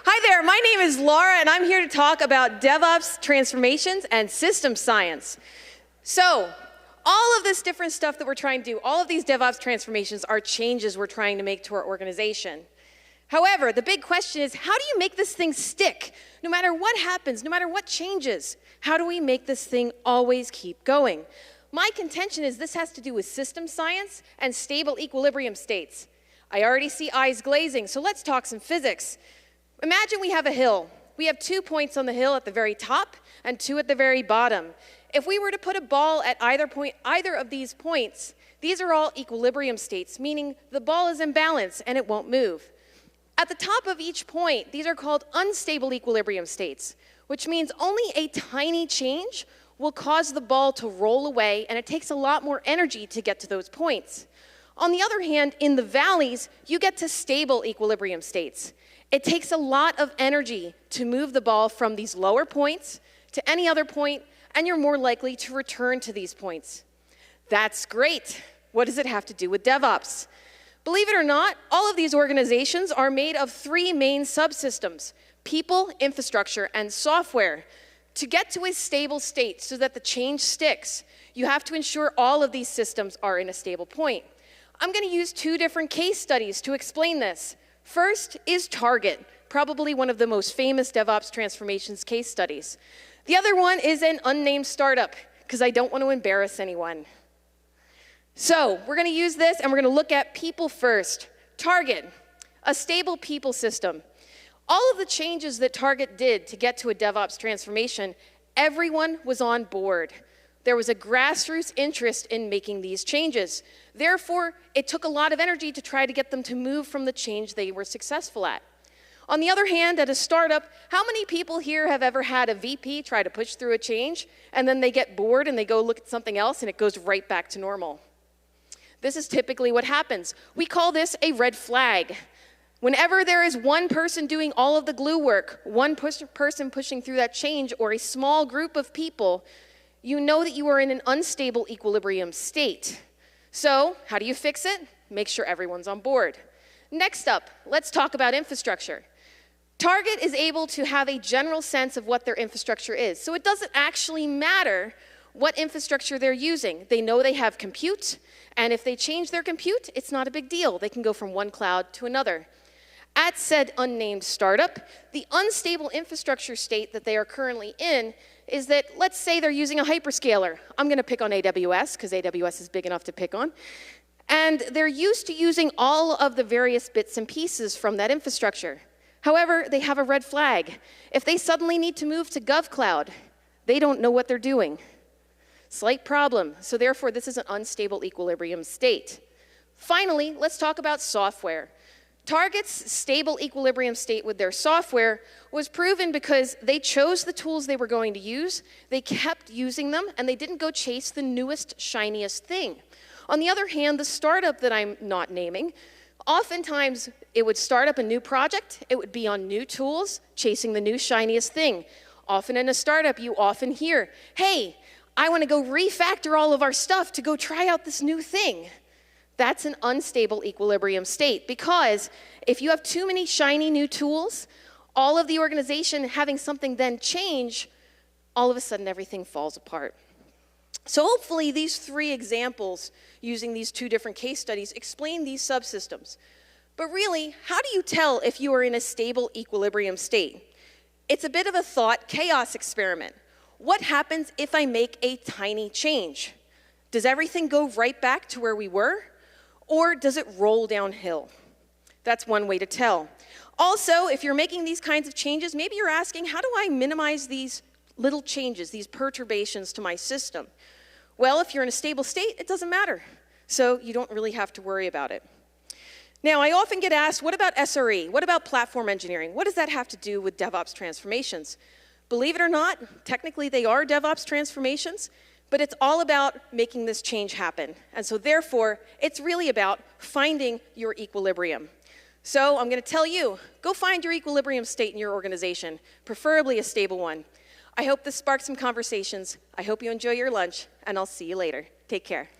Hi there, my name is Laura, and I'm here to talk about DevOps transformations and system science. So, all of this different stuff that we're trying to do, all of these DevOps transformations are changes we're trying to make to our organization. However, the big question is, how do you make this thing stick? No matter what happens, no matter what changes, how do we make this thing always keep going? My contention is this has to do with system science and stable equilibrium states. I already see eyes glazing, so let's talk some physics. Imagine we have a hill. We have 2 points on the hill at the very top and 2 at the very bottom. If we were to put a ball at either of these points, these are all equilibrium states, meaning the ball is in balance and it won't move. At the top of each point, these are called unstable equilibrium states, which means only a tiny change will cause the ball to roll away, and it takes a lot more energy to get to those points. On the other hand, in the valleys, you get to stable equilibrium states. It takes a lot of energy to move the ball from these lower points to any other point, and you're more likely to return to these points. That's great. What does it have to do with DevOps? Believe it or not, all of these organizations are made of 3 main subsystems: people, infrastructure, and software. To get to a stable state so that the change sticks, you have to ensure all of these systems are in a stable point. I'm going to use 2 different case studies to explain this. First is Target, probably one of the most famous DevOps transformations case studies. The other one is an unnamed startup, because I don't want to embarrass anyone. So we're going to use this, and we're going to look at people first. Target, a stable people system. All of the changes that Target did to get to a DevOps transformation, everyone was on board. There was a grassroots interest in making these changes. Therefore, it took a lot of energy to try to get them to move from the change they were successful at. On the other hand, at a startup, how many people here have ever had a VP try to push through a change, and then they get bored and they go look at something else and it goes right back to normal? This is typically what happens. We call this a red flag. Whenever there is one person doing all of the glue work, one person pushing through that change, or a small group of people, you know that you are in an unstable equilibrium state. So, how do you fix it? Make sure everyone's on board. Next up, let's talk about infrastructure. Target is able to have a general sense of what their infrastructure is, so it doesn't actually matter what infrastructure they're using. They know they have compute, and if they change their compute, it's not a big deal. They can go from one cloud to another. At said unnamed startup, the unstable infrastructure state that they are currently in is that, let's say they're using a hyperscaler. I'm going to pick on AWS, because AWS is big enough to pick on. And they're used to using all of the various bits and pieces from that infrastructure. However, they have a red flag. If they suddenly need to move to GovCloud, they don't know what they're doing. Slight problem. So therefore, this is an unstable equilibrium state. Finally, let's talk about software. Target's stable equilibrium state with their software was proven because they chose the tools they were going to use, they kept using them, and they didn't go chase the newest, shiniest thing. On the other hand, the startup that I'm not naming, oftentimes it would start up a new project, it would be on new tools, chasing the new, shiniest thing. Often in a startup, you often hear, hey, I want to go refactor all of our stuff to go try out this new thing. That's an unstable equilibrium state, because if you have too many shiny new tools, all of the organization having something then change, all of a sudden everything falls apart. So hopefully these 3 examples using these 2 different case studies explain these subsystems. But really, how do you tell if you are in a stable equilibrium state? It's a bit of a thought chaos experiment. What happens if I make a tiny change? Does everything go right back to where we were? Or does it roll downhill? That's one way to tell. Also, if you're making these kinds of changes, maybe you're asking, how do I minimize these little changes, these perturbations to my system? Well, if you're in a stable state, it doesn't matter. So you don't really have to worry about it. Now, I often get asked, what about SRE? What about platform engineering? What does that have to do with DevOps transformations? Believe it or not, technically they are DevOps transformations, but it's all about making this change happen. And so therefore, it's really about finding your equilibrium. So I'm going to tell you, go find your equilibrium state in your organization, preferably a stable one. I hope this sparked some conversations. I hope you enjoy your lunch, and I'll see you later. Take care.